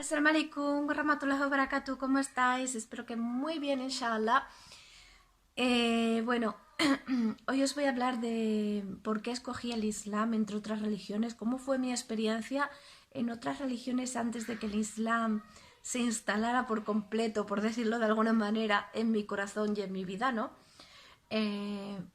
Assalamu alaikum warahmatullahi wabarakatuh, ¿cómo estáis? Espero que muy bien, inshallah. Bueno, hoy os voy a hablar de por qué escogí el Islam entre otras religiones, cómo fue mi experiencia en otras religiones antes de que el Islam se instalara por completo, por decirlo de alguna manera, en mi corazón y en mi vida, ¿no?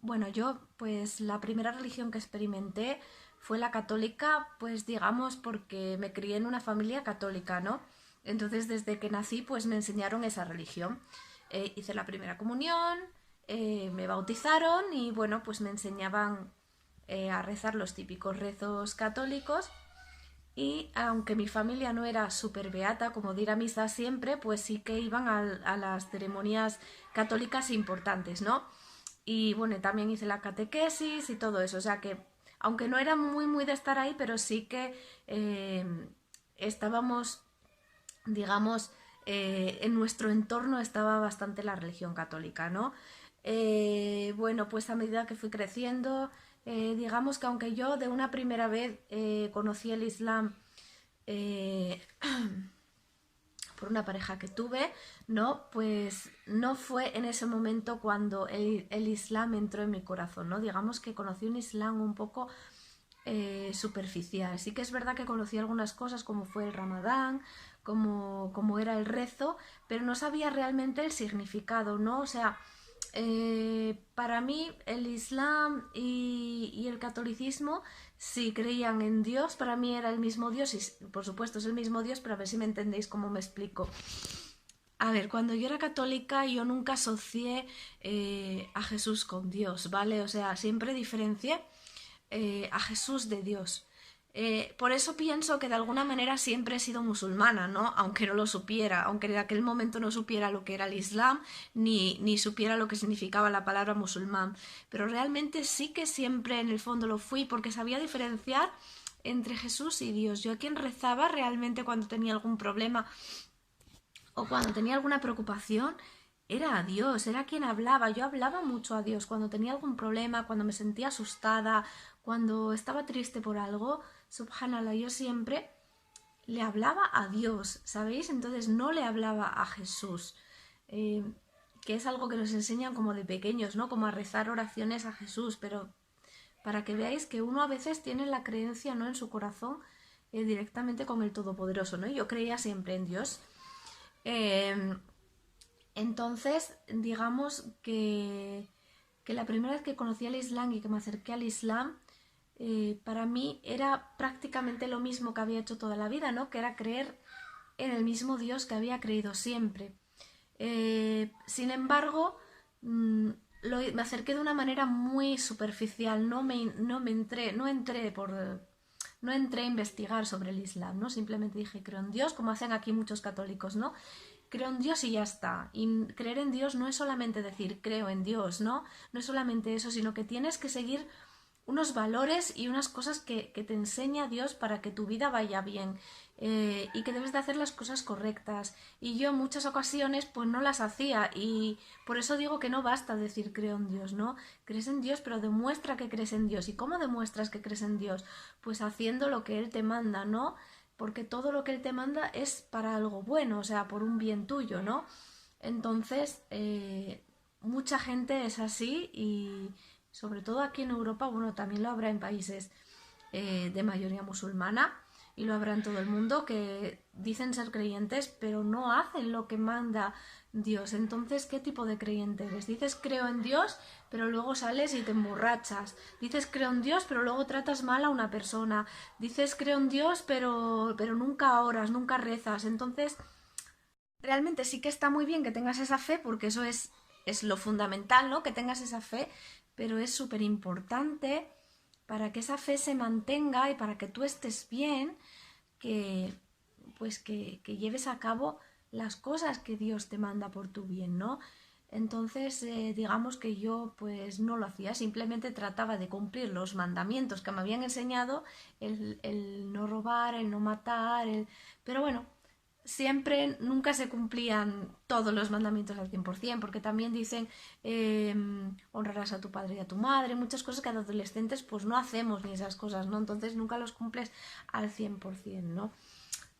Bueno, yo pues la primera religión que experimenté fue la católica, pues digamos porque me crié en una familia católica, ¿no? Entonces desde que nací pues me enseñaron esa religión. Hice la primera comunión, me bautizaron y bueno pues me enseñaban a rezar los típicos rezos católicos y aunque mi familia no era súper beata, como de ir a misa siempre, pues sí que iban a las ceremonias católicas importantes, ¿no? Y bueno, también hice la catequesis y todo eso, o sea que aunque no era muy de estar ahí, pero sí que estábamos, digamos, en nuestro entorno estaba bastante la religión católica, ¿no? Bueno, pues a medida que fui creciendo, digamos que aunque yo de una primera vez conocí el Islam eh, por una pareja que tuve, ¿no? Pues no fue en ese momento cuando el Islam entró en mi corazón, ¿no? Digamos que conocí un Islam un poco superficial. Sí que es verdad que conocí algunas cosas como fue el Ramadán, como era el rezo, pero no sabía realmente el significado, ¿no? O sea, para mí el Islam y el catolicismo sí creían en Dios, para mí era el mismo Dios y por supuesto es el mismo Dios, pero a ver si me entendéis cómo me explico. A ver, cuando yo era católica yo nunca asocié a Jesús con Dios, ¿vale? O sea, siempre diferencié a Jesús de Dios. Por eso pienso que de alguna manera siempre he sido musulmana, ¿no? Aunque no lo supiera, aunque en aquel momento no supiera lo que era el Islam, ni supiera lo que significaba la palabra musulmán. Pero realmente sí que siempre en el fondo lo fui porque sabía diferenciar entre Jesús y Dios. Yo a quien rezaba realmente cuando tenía algún problema o cuando tenía alguna preocupación era a Dios, era quien hablaba. Yo hablaba mucho a Dios cuando tenía algún problema, cuando me sentía asustada, cuando estaba triste por algo. Subhanallah, yo siempre le hablaba a Dios, ¿sabéis? Entonces no le hablaba a Jesús, eh, que es algo que nos enseñan como de pequeños, ¿no? Como a rezar oraciones a Jesús, pero para que veáis que uno a veces tiene la creencia, ¿no? En su corazón directamente con el Todopoderoso, ¿no? Yo creía siempre en Dios. Eh, entonces, digamos que la primera vez que conocí al Islam y que me acerqué al Islam, para mí era prácticamente lo mismo que había hecho toda la vida, ¿no? Que era creer en el mismo Dios que había creído siempre. Sin embargo, mm, me acerqué de una manera muy superficial, no entré a investigar sobre el Islam, ¿no? Simplemente dije, creo en Dios, como hacen aquí muchos católicos, ¿no? Creo en Dios y ya está. Y creer en Dios no es solamente decir creo en Dios, ¿no? No es solamente eso, sino que tienes que seguir unos valores y unas cosas que te enseña Dios para que tu vida vaya bien y que debes de hacer las cosas correctas. Y yo en muchas ocasiones pues no las hacía y por eso digo que no basta decir creo en Dios, ¿no? Crees en Dios, pero demuestra que crees en Dios. ¿Y cómo demuestras que crees en Dios? Pues haciendo lo que Él te manda, ¿no? Porque todo lo que Él te manda es para algo bueno, o sea, por un bien tuyo, ¿no? Entonces, mucha gente es así y sobre todo aquí en Europa, bueno, también lo habrá en países de mayoría musulmana y lo habrá en todo el mundo, que dicen ser creyentes, pero no hacen lo que manda Dios. Entonces, ¿qué tipo de creyente eres? Dices creo en Dios, pero luego sales y te emborrachas. Dices creo en Dios, pero luego tratas mal a una persona. Dices creo en Dios, pero nunca oras, nunca rezas. Entonces, realmente sí que está muy bien que tengas esa fe, porque eso es lo fundamental, ¿no? Que tengas esa fe, pero es súper importante para que esa fe se mantenga y para que tú estés bien, que pues que lleves a cabo las cosas que Dios te manda por tu bien, ¿no? Entonces, digamos que yo pues no lo hacía, simplemente trataba de cumplir los mandamientos que me habían enseñado, el no robar, el no matar, pero bueno, siempre nunca se cumplían todos los mandamientos al 100%, porque también dicen honrarás a tu padre y a tu madre, muchas cosas que a los adolescentes pues no hacemos ni esas cosas, ¿no? Entonces nunca los cumples al 100%, ¿no?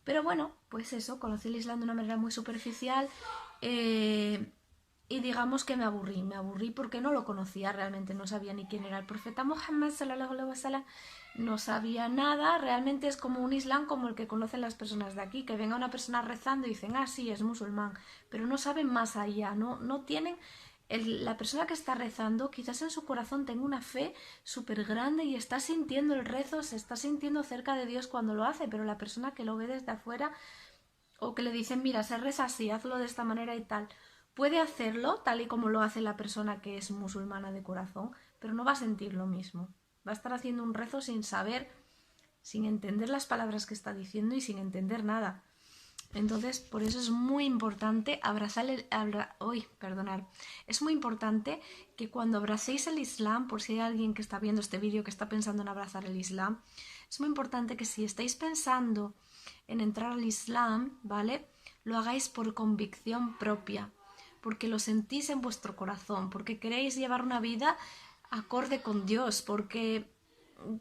Pero bueno, pues eso, conocí el Islam de una manera muy superficial y digamos que me aburrí porque no lo conocía realmente, no sabía ni quién era el profeta Muhammad sallallahu alaihi wasallam, no sabía nada, realmente es como un Islam como el que conocen las personas de aquí, que venga una persona rezando y dicen, ah, sí, es musulmán, pero no saben más allá, no tienen... La persona que está rezando quizás en su corazón tenga una fe súper grande y está sintiendo el rezo, se está sintiendo cerca de Dios cuando lo hace, pero la persona que lo ve desde afuera o que le dicen, mira, se reza así, hazlo de esta manera y tal, puede hacerlo tal y como lo hace la persona que es musulmana de corazón, pero no va a sentir lo mismo. Va a estar haciendo un rezo sin saber, sin entender las palabras que está diciendo y sin entender nada. Entonces, por eso es muy importante es muy importante que cuando abracéis el Islam, por si hay alguien que está viendo este vídeo que está pensando en abrazar el Islam, es muy importante que si estáis pensando en entrar al Islam, ¿vale? Lo hagáis por convicción propia, porque lo sentís en vuestro corazón, porque queréis llevar una vida acorde con Dios, porque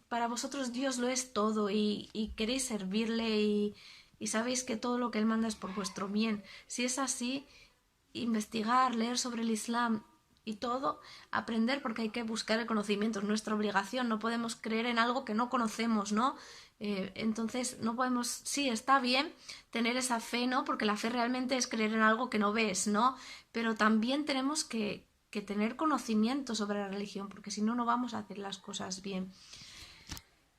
para vosotros Dios lo es todo y queréis servirle y sabéis que todo lo que Él manda es por vuestro bien. Si es así, investigar, leer sobre el Islam y todo, aprender, porque hay que buscar el conocimiento, es nuestra obligación, no podemos creer en algo que no conocemos, ¿no? Entonces no podemos, sí, está bien tener esa fe, ¿no? Porque la fe realmente es creer en algo que no ves, ¿no? Pero también tenemos que tener conocimiento sobre la religión, porque si no, no vamos a hacer las cosas bien.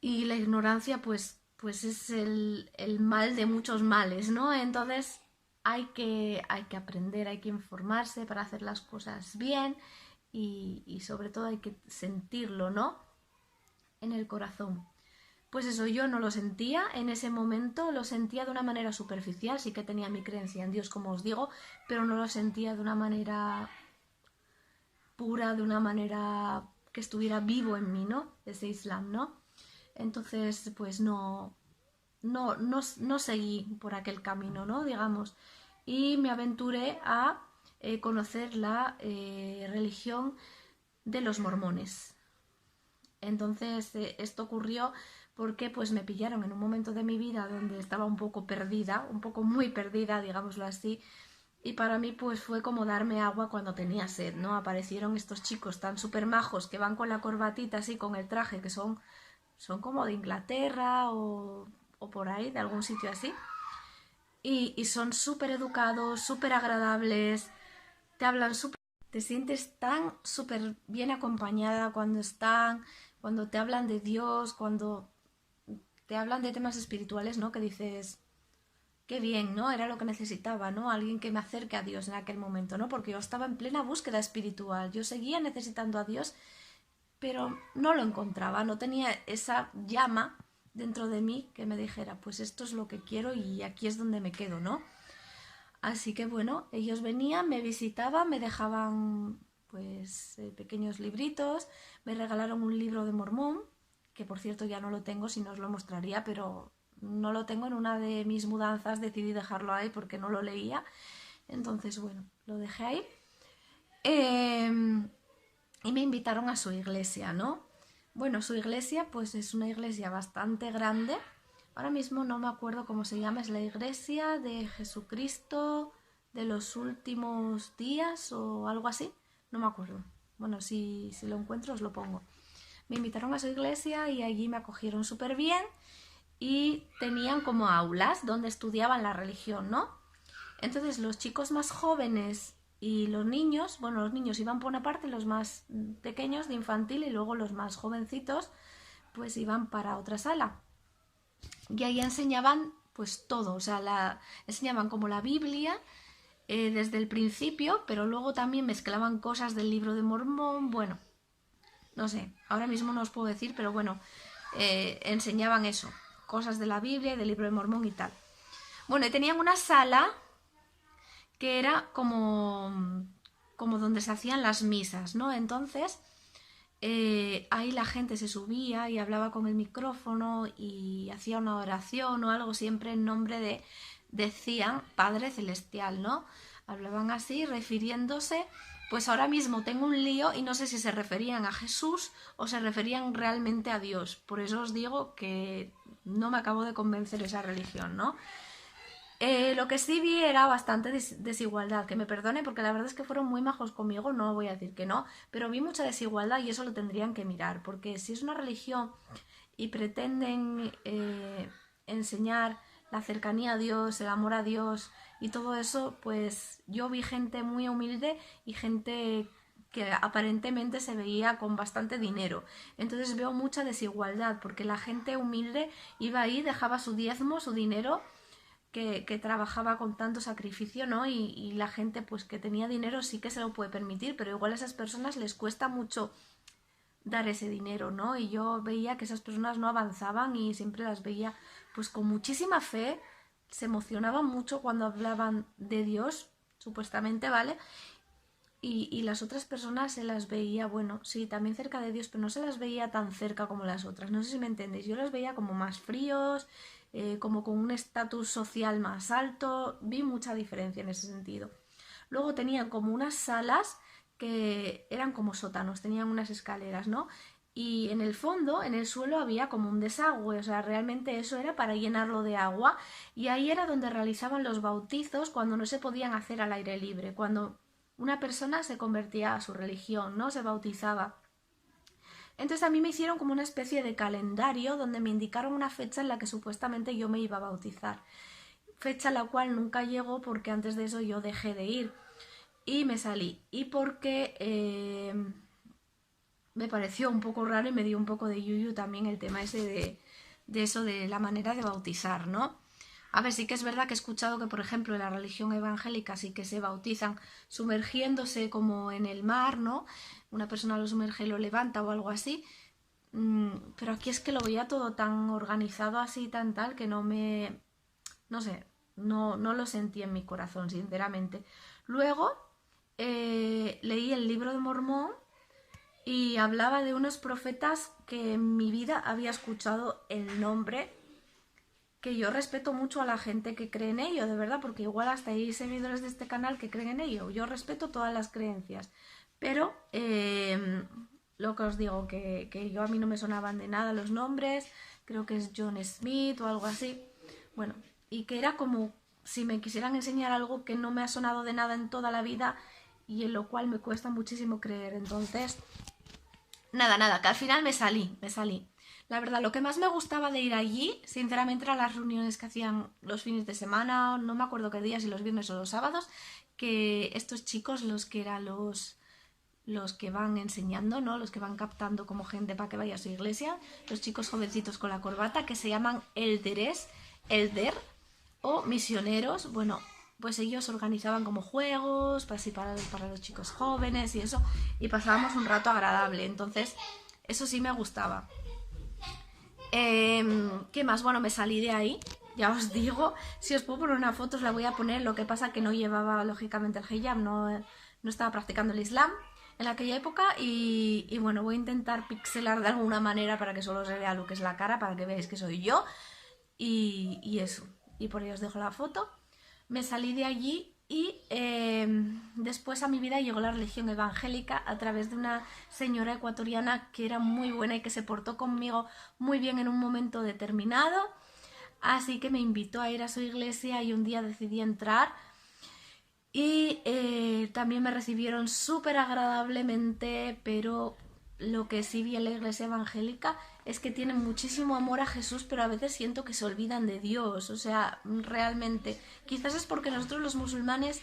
Y la ignorancia, pues es el mal de muchos males, ¿no? Entonces hay que aprender, hay que informarse para hacer las cosas bien y sobre todo hay que sentirlo, ¿no? En el corazón. Pues eso, yo no lo sentía en ese momento, lo sentía de una manera superficial, sí que tenía mi creencia en Dios, como os digo, pero no lo sentía de una manera pura, de una manera que estuviera vivo en mí, ¿no? Ese Islam, ¿no? Entonces, pues no seguí por aquel camino, ¿no? Digamos. Y me aventuré a conocer la religión de los mormones. Entonces, esto ocurrió porque pues me pillaron en un momento de mi vida donde estaba un poco perdida, un poco muy perdida, digámoslo así, y para mí pues fue como darme agua cuando tenía sed, ¿no? Aparecieron estos chicos tan súper majos que van con la corbatita así, con el traje, que son como de Inglaterra o por ahí, de algún sitio así, y son súper educados, súper agradables, te hablan súper, te sientes tan súper bien acompañada cuando te hablan de Dios, cuando te hablan de temas espirituales, ¿no? Que dices, qué bien, ¿no? Era lo que necesitaba, ¿no? Alguien que me acerque a Dios en aquel momento, ¿no? Porque yo estaba en plena búsqueda espiritual, yo seguía necesitando a Dios, pero no lo encontraba, no tenía esa llama dentro de mí que me dijera, pues esto es lo que quiero y aquí es donde me quedo, ¿no? Así que bueno, ellos venían, me visitaban, me dejaban pues pequeños libritos, me regalaron un libro de Mormón, que por cierto ya no lo tengo, si no os lo mostraría, pero no lo tengo, en una de mis mudanzas decidí dejarlo ahí porque no lo leía, entonces bueno, lo dejé ahí. Y me invitaron a su iglesia, ¿no? Bueno, su iglesia pues es una iglesia bastante grande. Ahora mismo no me acuerdo cómo se llama, es la Iglesia de Jesucristo de los últimos días o algo así, no me acuerdo. Bueno, si lo encuentro os lo pongo. Me invitaron a su iglesia y allí me acogieron súper bien y tenían como aulas donde estudiaban la religión, ¿no? Entonces los chicos más jóvenes y los niños, bueno, los niños iban por una parte, los más pequeños de infantil, y luego los más jovencitos pues iban para otra sala. Y ahí enseñaban pues todo, o sea, enseñaban como la Biblia desde el principio, pero luego también mezclaban cosas del libro de Mormón, bueno, no sé, ahora mismo no os puedo decir, pero bueno, enseñaban eso, cosas de la Biblia, del libro de Mormón y tal. Bueno, y tenían una sala que era como donde se hacían las misas, ¿no? Entonces, ahí la gente se subía y hablaba con el micrófono y hacía una oración o algo, siempre en nombre decían Padre Celestial, ¿no? Hablaban así, refiriéndose, pues ahora mismo tengo un lío y no sé si se referían a Jesús o se referían realmente a Dios. Por eso os digo que no me acabo de convencer esa religión, ¿no? Lo que sí vi era bastante desigualdad, que me perdone porque la verdad es que fueron muy majos conmigo, no voy a decir que no, pero vi mucha desigualdad y eso lo tendrían que mirar, porque si es una religión y pretenden enseñar la cercanía a Dios, el amor a Dios y todo eso, pues yo vi gente muy humilde y gente que aparentemente se veía con bastante dinero. Entonces veo mucha desigualdad, porque la gente humilde iba ahí, dejaba su diezmo, su dinero, que trabajaba con tanto sacrificio, ¿no? Y la gente pues que tenía dinero sí que se lo puede permitir, pero igual a esas personas les cuesta mucho dar ese dinero, ¿no? Y yo veía que esas personas no avanzaban y siempre las veía pues con muchísima fe, se emocionaban mucho cuando hablaban de Dios, supuestamente, ¿vale? Y las otras personas se las veía, bueno, sí, también cerca de Dios, pero no se las veía tan cerca como las otras. No sé si me entendéis. Yo las veía como más fríos, como con un estatus social más alto. Vi mucha diferencia en ese sentido. Luego tenían como unas salas que eran como sótanos, tenían unas escaleras, ¿no? Y en el fondo, en el suelo, había como un desagüe, o sea, realmente eso era para llenarlo de agua. Y ahí era donde realizaban los bautizos cuando no se podían hacer al aire libre, cuando una persona se convertía a su religión, ¿no? Se bautizaba. Entonces a mí me hicieron como una especie de calendario donde me indicaron una fecha en la que supuestamente yo me iba a bautizar. Fecha a la cual nunca llegó porque antes de eso yo dejé de ir y me salí. Y porque me pareció un poco raro y me dio un poco de yuyu también el tema ese de eso, de la manera de bautizar, ¿no? A ver, sí que es verdad que he escuchado que, por ejemplo, en la religión evangélica sí que se bautizan sumergiéndose como en el mar, ¿no? Una persona lo sumerge y lo levanta o algo así. Pero aquí es que lo veía todo tan organizado así, tan tal, que no me... No sé, no lo sentí en mi corazón, sinceramente. Luego leí el libro de Mormón y hablaba de unos profetas que en mi vida había escuchado el nombre, que yo respeto mucho a la gente que cree en ello, de verdad, porque igual hasta hay seguidores de este canal que creen en ello. Yo respeto todas las creencias, pero lo que os digo, que yo a mí no me sonaban de nada los nombres, creo que es John Smith o algo así. Bueno, y que era como si me quisieran enseñar algo que no me ha sonado de nada en toda la vida y en lo cual me cuesta muchísimo creer. Entonces, nada, que al final me salí. La verdad, lo que más me gustaba de ir allí, sinceramente, eran las reuniones que hacían los fines de semana, no me acuerdo qué días, si los viernes o los sábados, que estos chicos, los que eran los que van enseñando, ¿no? Los que van captando como gente para que vaya a su iglesia, los chicos jovencitos con la corbata, que se llaman elder o misioneros, bueno, pues ellos organizaban como juegos para los chicos jóvenes y eso, y pasábamos un rato agradable, entonces eso sí me gustaba. ¿Qué más? Bueno, me salí de ahí, ya os digo, si os puedo poner una foto os la voy a poner, lo que pasa que no llevaba lógicamente el hijab, no estaba practicando el islam en aquella época y bueno, voy a intentar pixelar de alguna manera para que solo se vea lo que es la cara, para que veáis que soy yo y eso, y por ahí os dejo la foto. Me salí de allí y después a mi vida llegó la religión evangélica a través de una señora ecuatoriana que era muy buena y que se portó conmigo muy bien en un momento determinado, así que me invitó a ir a su iglesia y un día decidí entrar y también me recibieron súper agradablemente, pero lo que sí vi en la iglesia evangélica es que tienen muchísimo amor a Jesús, pero a veces siento que se olvidan de Dios, o sea, realmente. Quizás es porque nosotros los musulmanes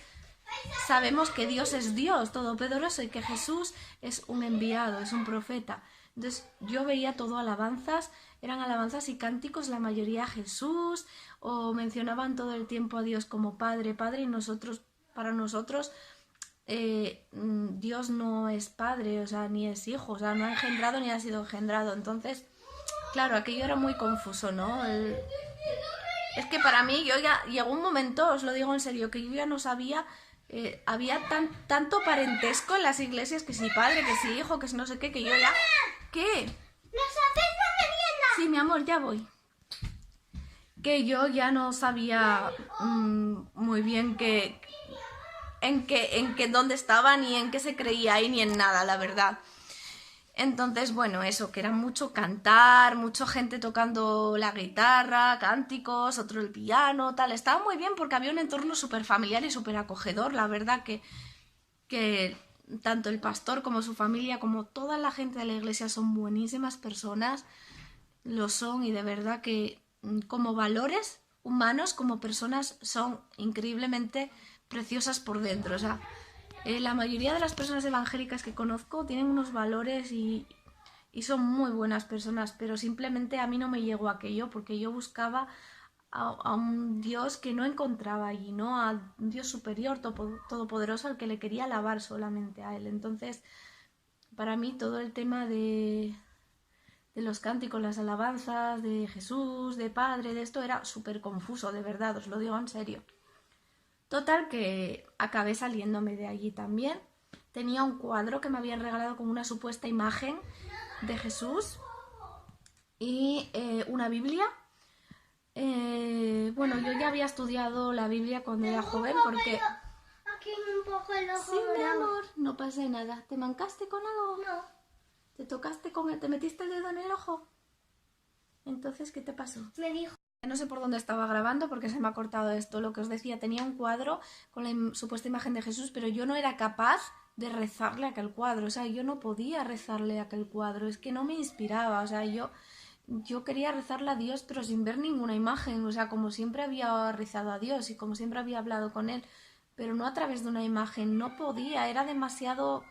sabemos que Dios es Dios todopoderoso y que Jesús es un enviado, es un profeta. Entonces yo veía todo alabanzas, eran alabanzas y cánticos, la mayoría a Jesús, o mencionaban todo el tiempo a Dios como Padre, Padre, y nosotros, para nosotros, Dios no es padre, o sea, ni es hijo, o sea, no ha engendrado ni ha sido engendrado. Entonces, claro, aquello era muy confuso, ¿no? Es que para mí, yo ya llegó un momento, os lo digo en serio, que yo ya no sabía, había tanto parentesco en las iglesias, que si padre, que si hijo, que si no sé qué, que yo ya... ¿Qué? ¿Nos haces la merienda? Sí, mi amor, ya voy. Que yo ya no sabía muy bien en qué dónde estaba, ni en qué se creía ahí, ni en nada, la verdad. Entonces, bueno, eso, que era mucho cantar, mucha gente tocando la guitarra, cánticos, otro el piano, tal. Estaba muy bien porque había un entorno súper familiar y súper acogedor. La verdad que tanto el pastor como su familia, como toda la gente de la iglesia son buenísimas personas, lo son, y de verdad que como valores humanos, como personas, son increíblemente preciosas por dentro. O sea, la mayoría de las personas evangélicas que conozco tienen unos valores y son muy buenas personas, pero simplemente a mí no me llegó aquello porque yo buscaba a un Dios que no encontraba allí, ¿no? A un Dios superior, todopoderoso, al que le quería alabar solamente a él. Entonces, para mí todo el tema de los cánticos, las alabanzas, de Jesús, de Padre, de esto era súper confuso, de verdad, os lo digo en serio. Total que acabé saliéndome de allí también. Tenía un cuadro que me habían regalado con una supuesta imagen de Jesús y una Biblia. Bueno, yo ya había estudiado la Biblia cuando era joven porque... Aquí un poco el ojo Sí, mi morado. amor, no pasa nada. ¿Te mancaste con algo? No, ¿Te tocaste con te metiste el dedo en el ojo? Entonces, ¿qué te pasó? me dijo. No sé por dónde estaba grabando porque se me ha cortado esto. Lo que os decía, tenía un cuadro con la supuesta imagen de Jesús, pero yo no era capaz de rezarle a aquel cuadro. O sea, yo no podía rezarle a aquel cuadro. Es que no me inspiraba. O sea, yo quería rezarle a Dios, pero sin ver ninguna imagen. O sea, como siempre había rezado a Dios y como siempre había hablado con Él, pero no a través de una imagen. No podía, era demasiado...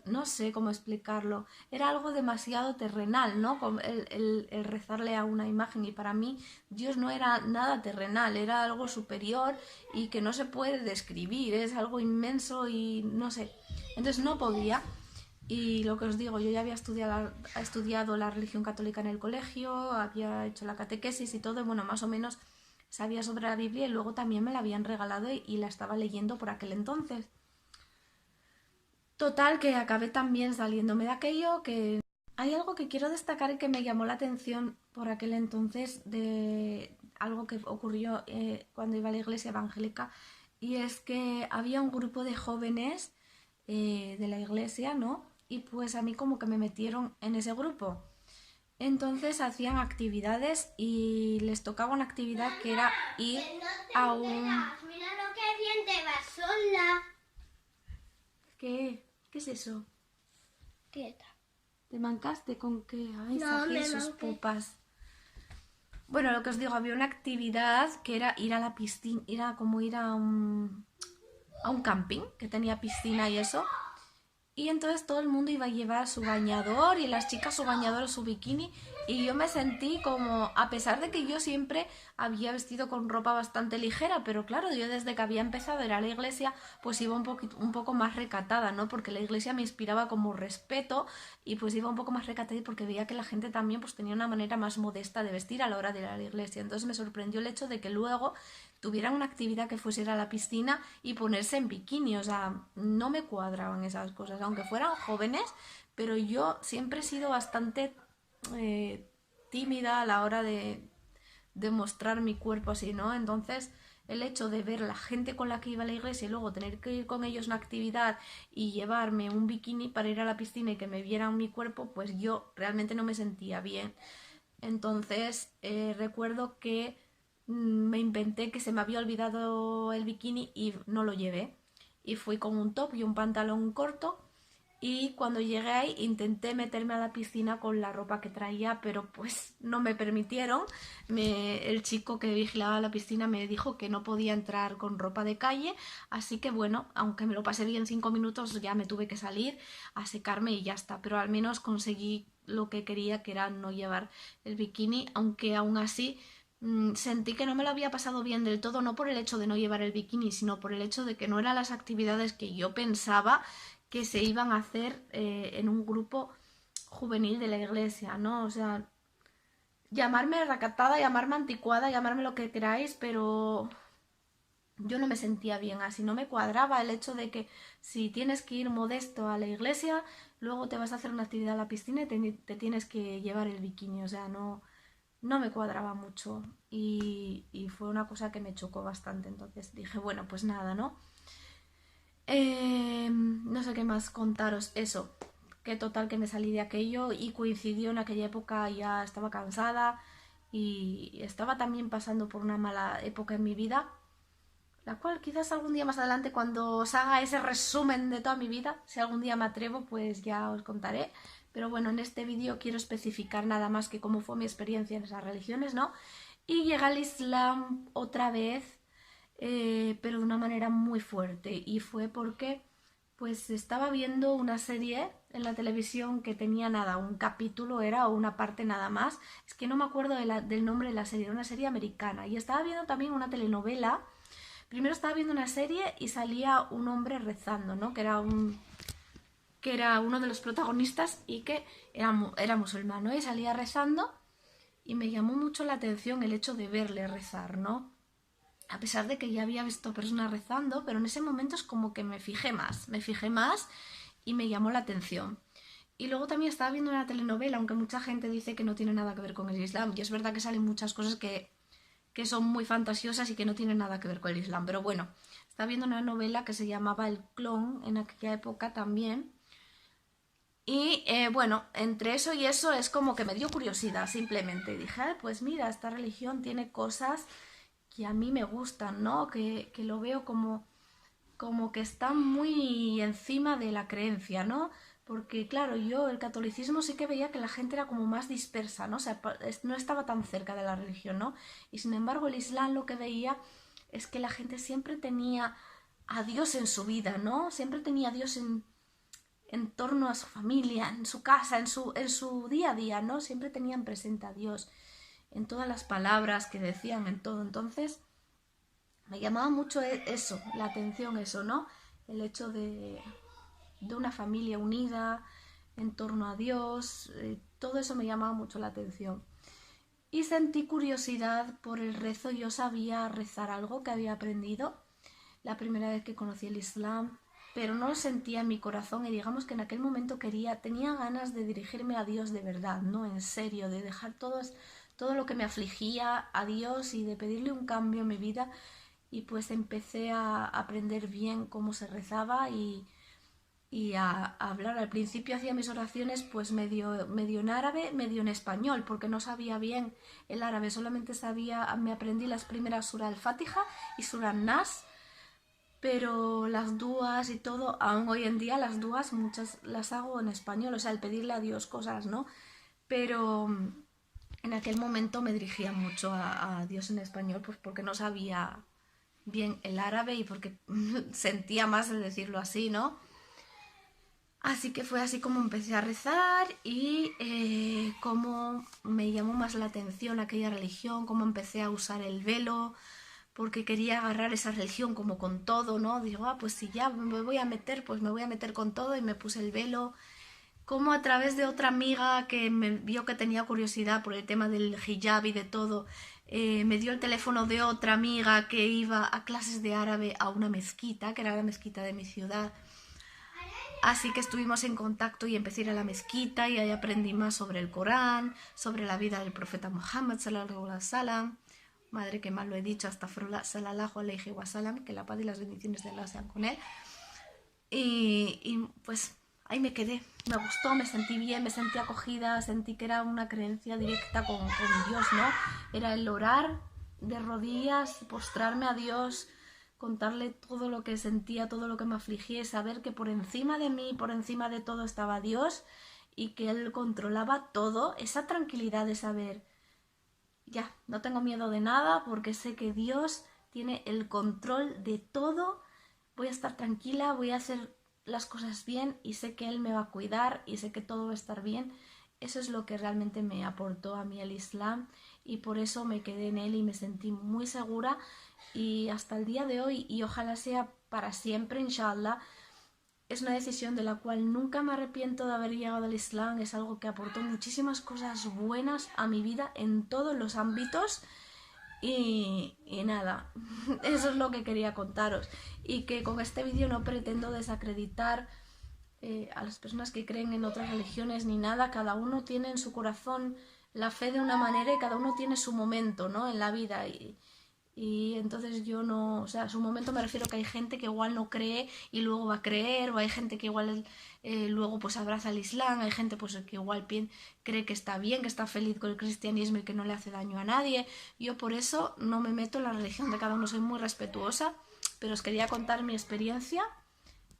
no sé cómo explicarlo, era algo demasiado terrenal, ¿no? El rezarle a una imagen, y para mí Dios no era nada terrenal, era algo superior y que no se puede describir, es algo inmenso y no sé, entonces no podía. Y lo que os digo, yo ya había estudiado la religión católica en el colegio, había hecho la catequesis y todo, y bueno, más o menos sabía sobre la Biblia, y luego también me la habían regalado y la estaba leyendo por aquel entonces. Total, que acabé también saliéndome de aquello, que hay algo que quiero destacar y que me llamó la atención por aquel entonces, de algo que ocurrió cuando iba a la iglesia evangélica, y es que había un grupo de jóvenes de la iglesia, ¿no? Y pues a mí como que me metieron en ese grupo. Entonces hacían actividades y les tocaba una actividad que era ir Que no te a un... enteras. Mira lo que bien te vas sola. ¿Qué? ¿Qué es eso? Quieta. ¿Te mancaste con qué? Ay, No, saqué me sus manqué. pupas. Bueno, lo que os digo, había una actividad que era ir a la piscina, era como ir a un camping que tenía piscina y eso. Y entonces todo el mundo iba a llevar su bañador y las chicas su bañador o su bikini, y yo me sentí como, a pesar de que yo siempre había vestido con ropa bastante ligera, pero claro, yo desde que había empezado a ir a la iglesia pues iba un poco más recatada, ¿no? Porque la iglesia me inspiraba como respeto, y pues iba un poco más recatada porque veía que la gente también pues tenía una manera más modesta de vestir a la hora de ir a la iglesia. Entonces me sorprendió el hecho de que luego tuvieran una actividad que fuese ir a la piscina y ponerse en bikini. O sea, no me cuadraban esas cosas, aunque fueran jóvenes, pero yo siempre he sido bastante tímida a la hora de mostrar mi cuerpo así, ¿no? Entonces, el hecho de ver a la gente con la que iba a la iglesia y luego tener que ir con ellos a una actividad y llevarme un bikini para ir a la piscina y que me vieran mi cuerpo, pues yo realmente no me sentía bien. Entonces, recuerdo que me inventé que se me había olvidado el bikini y no lo llevé. Y fui con un top y un pantalón corto, y cuando llegué ahí intenté meterme a la piscina con la ropa que traía, pero pues no me permitieron. El chico que vigilaba la piscina me dijo que no podía entrar con ropa de calle, así que bueno, aunque me lo pasé bien 5 minutos, ya me tuve que salir a secarme y ya está, pero al menos conseguí lo que quería, que era no llevar el bikini, aunque aún así sentí que no me lo había pasado bien del todo, no por el hecho de no llevar el bikini, sino por el hecho de que no eran las actividades que yo pensaba que se iban a hacer en un grupo juvenil de la iglesia, ¿no? O sea, llamarme recatada, llamarme anticuada, llamarme lo que queráis, pero yo no me sentía bien así, no me cuadraba el hecho de que si tienes que ir modesto a la iglesia, luego te vas a hacer una actividad a la piscina y te tienes que llevar el bikini. O sea, no me cuadraba mucho, y fue una cosa que me chocó bastante. Entonces dije, bueno, pues nada, ¿no? No sé qué más contaros. Eso, que total que me salí de aquello y coincidió en aquella época, ya estaba cansada y estaba también pasando por una mala época en mi vida, la cual quizás algún día más adelante, cuando os haga ese resumen de toda mi vida, si algún día me atrevo, pues ya os contaré. Pero bueno, en este vídeo quiero especificar nada más que cómo fue mi experiencia en esas religiones, ¿no? Y llegué al Islam otra vez, pero de una manera muy fuerte. Y fue porque pues estaba viendo una serie en la televisión que tenía nada, un capítulo era o una parte nada más. Es que no me acuerdo del nombre de la serie, era una serie americana. Y estaba viendo también una telenovela. Primero estaba viendo una serie y salía un hombre rezando, ¿no? Que era uno de los protagonistas y que era musulmán, ¿no? Y salía rezando y me llamó mucho la atención el hecho de verle rezar, ¿no? A pesar de que ya había visto personas rezando, pero en ese momento es como que me fijé más y me llamó la atención. Y luego también estaba viendo una telenovela, aunque mucha gente dice que no tiene nada que ver con el Islam, y es verdad que salen muchas cosas que son muy fantasiosas y que no tienen nada que ver con el Islam, pero bueno, estaba viendo una novela que se llamaba El Clon en aquella época también. Y bueno, entre eso y eso es como que me dio curiosidad simplemente. Dije, pues mira, esta religión tiene cosas que a mí me gustan, ¿no? Que lo veo como que está muy encima de la creencia, ¿no? Porque claro, yo el catolicismo sí que veía que la gente era como más dispersa, ¿no? O sea, no estaba tan cerca de la religión, ¿no? Y sin embargo el Islam lo que veía es que la gente siempre tenía a Dios en su vida, ¿no? Siempre tenía a Dios en torno a su familia, en su casa, en su día a día, ¿no? Siempre tenían presente a Dios en todas las palabras que decían, en todo. Entonces, me llamaba mucho eso, la atención, eso, ¿no? El hecho de una familia unida en torno a Dios, todo eso me llamaba mucho la atención. Y sentí curiosidad por el rezo. Yo sabía rezar algo que había aprendido la primera vez que conocí el Islam, pero no lo sentía en mi corazón y digamos que en aquel momento tenía ganas de dirigirme a Dios de verdad, ¿no? En serio, de dejar todo lo que me afligía a Dios y de pedirle un cambio en mi vida. Y pues empecé a aprender bien cómo se rezaba y a hablar. Al principio hacía mis oraciones pues medio en árabe, medio en español, porque no sabía bien el árabe, solamente me aprendí las primeras surah al-Fatiha y surah an-Nas, pero las duas y todo, aún hoy en día las duas muchas las hago en español, o sea, el pedirle a Dios cosas, ¿no? Pero en aquel momento me dirigía mucho a Dios en español, pues porque no sabía bien el árabe y porque sentía más el decirlo así, ¿no? Así que fue así como empecé a rezar y cómo me llamó más la atención aquella religión, cómo empecé a usar el velo, porque quería agarrar esa religión como con todo, ¿no? Digo, pues si ya me voy a meter, pues me voy a meter con todo y me puse el velo. Como a través de otra amiga que me vio que tenía curiosidad por el tema del hijab y de todo, me dio el teléfono de otra amiga que iba a clases de árabe a una mezquita, que era la mezquita de mi ciudad. Así que estuvimos en contacto y empecé a ir a la mezquita y ahí aprendí más sobre el Corán, sobre la vida del profeta Muhammad sallallahu alaihi wasallam. Madre, que mal lo he dicho, hasta sallallahu alaihi wasallam, que la paz y las bendiciones de Allah sean con él. Y pues ahí me quedé, me gustó, me sentí bien, me sentí acogida, sentí que era una creencia directa con Dios, ¿no? Era el orar de rodillas, postrarme a Dios, contarle todo lo que sentía, todo lo que me afligía y saber que por encima de mí, por encima de todo estaba Dios y que Él controlaba todo. Esa tranquilidad de saber, ya, no tengo miedo de nada porque sé que Dios tiene el control de todo, voy a estar tranquila, voy a hacer las cosas bien y sé que Él me va a cuidar y sé que todo va a estar bien. Eso es lo que realmente me aportó a mí el Islam y por eso me quedé en él y me sentí muy segura y hasta el día de hoy, y ojalá sea para siempre, inshallah, es una decisión de la cual nunca me arrepiento de haber llegado al Islam. Es algo que aportó muchísimas cosas buenas a mi vida en todos los ámbitos. Y nada, eso es lo que quería contaros. Y que con este vídeo no pretendo desacreditar a las personas que creen en otras religiones ni nada. Cada uno tiene en su corazón la fe de una manera y cada uno tiene su momento, ¿no? En la vida. Y entonces yo no, o sea, a su momento me refiero que hay gente que igual no cree y luego va a creer, o hay gente que igual luego pues abraza el Islam, hay gente pues que igual cree que está bien, que está feliz con el cristianismo y que no le hace daño a nadie. Yo por eso no me meto en la religión de cada uno, soy muy respetuosa, pero os quería contar mi experiencia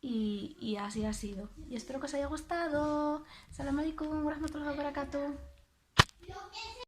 y así ha sido. Y espero que os haya gustado. Salam alaikum, wa rahmatullahi wa barakatuh.